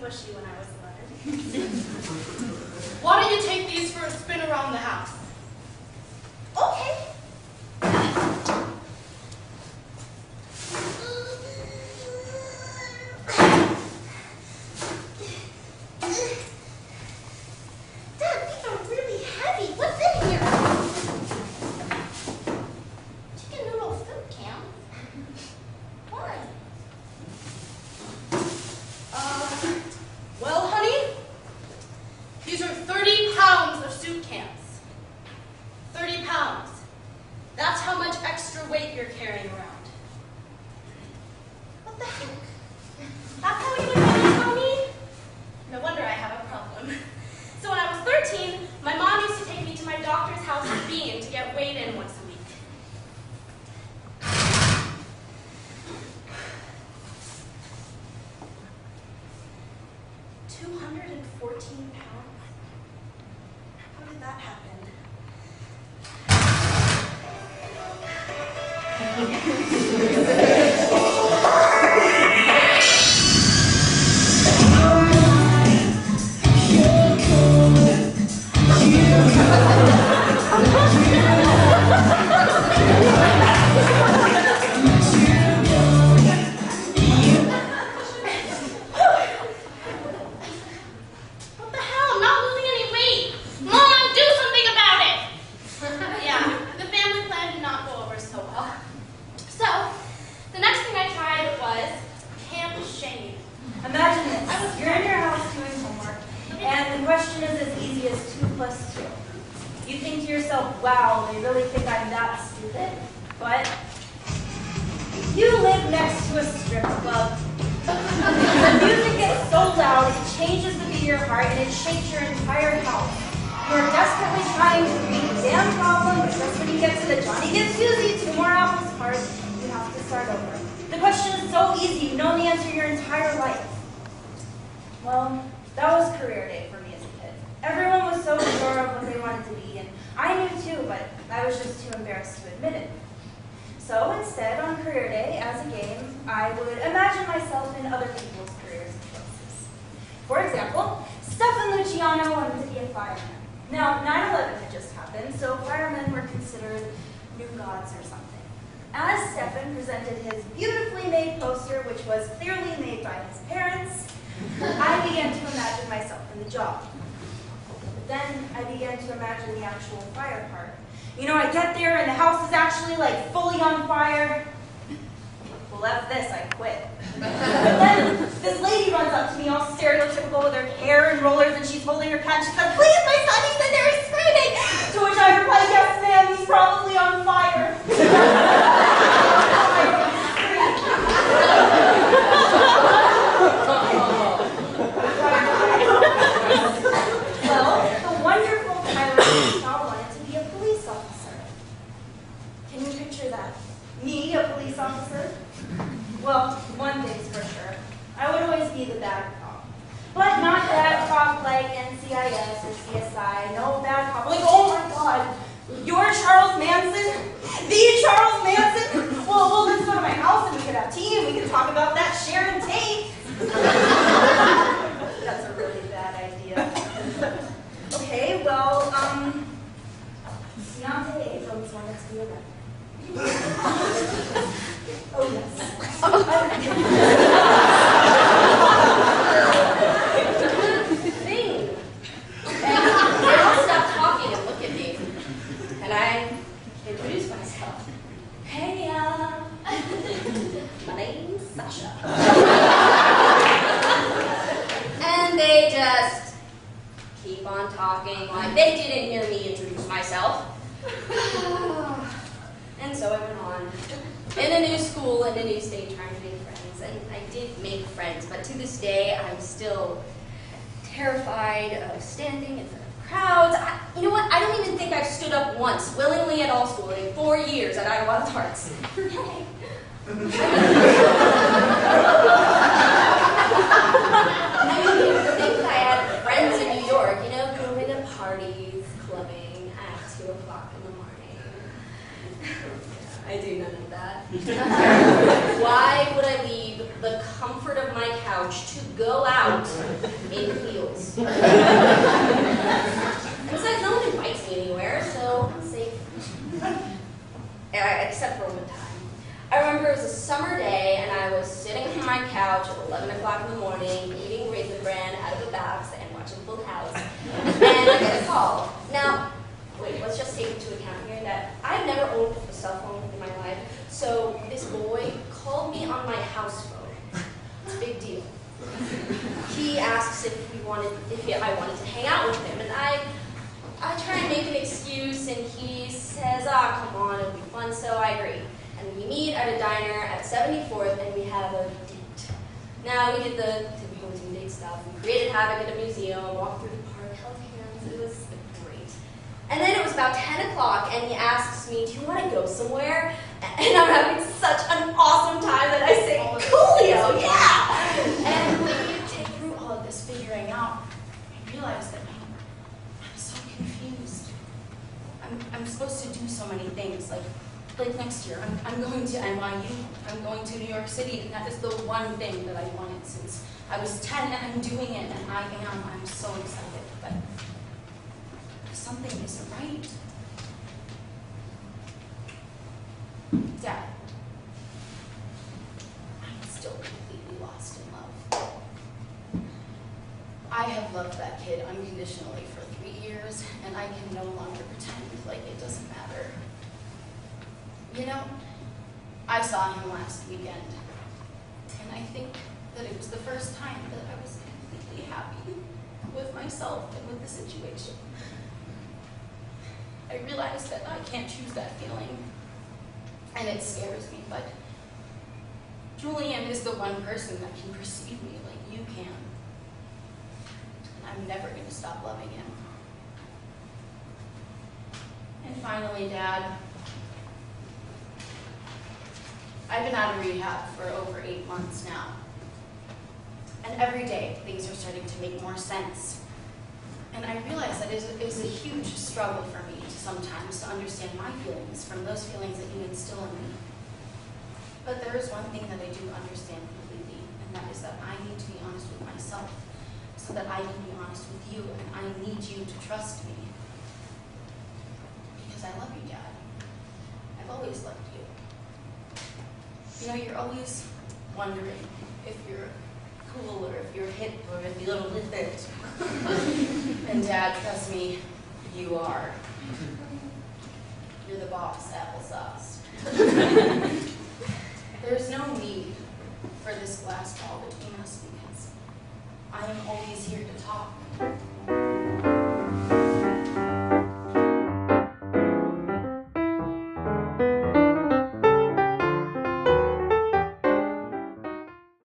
bushy when I was 11. Why don't you take these for a spin around the house? Okay. Dad, these are really heavy. What's in here? Chicken noodle soup can. Why? Well, honey, these are 30 pounds of soup cans. 30 pounds. That's how much extra weight you're carrying around. What the heck? That's how you would really tell me? No wonder I have a problem. So when I was 13, my mom used to take me to my doctor's house in Bean to get weighed in once a week. £214? How did that happen? What the hell? I'm not losing any weight. Mom, do something about it. Yeah, the family plan did not go over so well. So, the next thing I tried was Camp Shane. Imagine this. You're in your house doing homework, and the question is as easy as 2 plus 2. You think to yourself, wow, they really think I'm that stupid? But you live next to a strip club. The music gets so loud, it changes the beat of your heart, and it shakes your entire house. You're desperately trying to beat the damn problem, but just when you get to the Johnny Gives Susie 2 more apples part, you have to start over. The question is so easy, you've known the answer your entire life. Well, that was career day for me as a kid. Everyone was so sure of what they wanted to be, and I knew too, but I was just too embarrassed to admit it. So instead, on career day, as a game, I would imagine myself in other people's careers and choices. For example, Stefan Luciano wanted to be a fireman. Now, 9/11 had just happened, so firemen were considered new gods or something. As Stefan presented his beautifully made poster, which was clearly made by his parents, I began to imagine myself in the job. But then I began to imagine the actual fire part. You know, I get there and the house is actually like fully on fire. Well, F this, I quit. But then this lady runs up to me all stereotypical with her hair and rollers, and she's holding her cat. She says, "Please, my son, he's in there, he's screaming." To which I replied, "Yes, ma'am, he's probably on fire." Well, the wonderful Tyler wanted to be a police officer. Can you picture that? Me, a police officer? Well, one thing's for sure. I would always be the bad cop. But not bad cop like NCIS or CSI. No bad cop. Like, oh my God, you're Charles Manson? The Charles Manson? Well, let's go to my house and we could have tea and we could talk about that Sharon Tate. That's a really bad idea. Okay, well, Deontay Abrams wanted to be a rapper. Oh, yes. Thing. And they all stop talking and look at me. And I introduce myself. Hey, my name's Sasha. And they just keep on talking like they didn't hear me introduce myself. And so I went on. In a new school, in a new state, trying to make friends. And I did make friends, but to this day, I'm still terrified of standing in front of crowds. You know what? I don't even think I've stood up once, willingly at all school, in 4 years at Idyllwild Arts. Hey. I think I had friends in New York, you know, going to parties, clubbing at 2 o'clock in the morning. I do none of that. Why would I leave the comfort of my couch couch to go out in heels. Besides, no one invites me anywhere, so I'm safe. Except for one time. I remember it was a summer day, and I was sitting on my couch at 11 o'clock in the morning, eating Raisin Bran out of a box and watching Full House. And I get a call. Now, wait, let's just take into account here that I've never owned a cell phone in my life, so this boy called me on my house phone. It's a big deal. He asks if I wanted to hang out with him, and I try and make an excuse, and he says, come on, it'll be fun, so I agree. And we meet at a diner at 74th, and we have a date. Now, we did the typical teen date stuff. We created havoc at a museum, walked through the park, held hands. It was great. And then it was about 10 o'clock, and he asks me, do you want to go somewhere? And I'm having such an awesome time that I say, coolio, yeah! And when we take through all of this figuring out, I realized that I'm so confused. I'm supposed to do so many things, like next year, I'm going to NYU, I'm going to New York City, and that is the one thing that I wanted since I was 10, and I'm doing it, and I'm so excited, but something isn't right. Dad, I'm still completely lost in love. I have loved that kid unconditionally for 3 years, and I can no longer pretend like it doesn't matter. You know, I saw him last weekend, and I think that it was the first time that I was completely happy with myself and with the situation. I realized that I can't choose that feeling, and it scares me, but Julian is the one person that can perceive me like you can, and I'm never going to stop loving him. And finally, Dad, I've been out of rehab for over 8 months now. And every day, things are starting to make more sense. And I realize that it is a huge struggle for me sometimes to understand my feelings from those feelings that you instill in me. But there is one thing that I do understand completely, and that is that I need to be honest with myself so that I can be honest with you, and I need you to trust me. Because I love you, Dad. I've always loved you. You know, you're always wondering if you're cool or if you're hip or if you're a little bit. And Dad, trust me, you are. You're the boss, applesauce.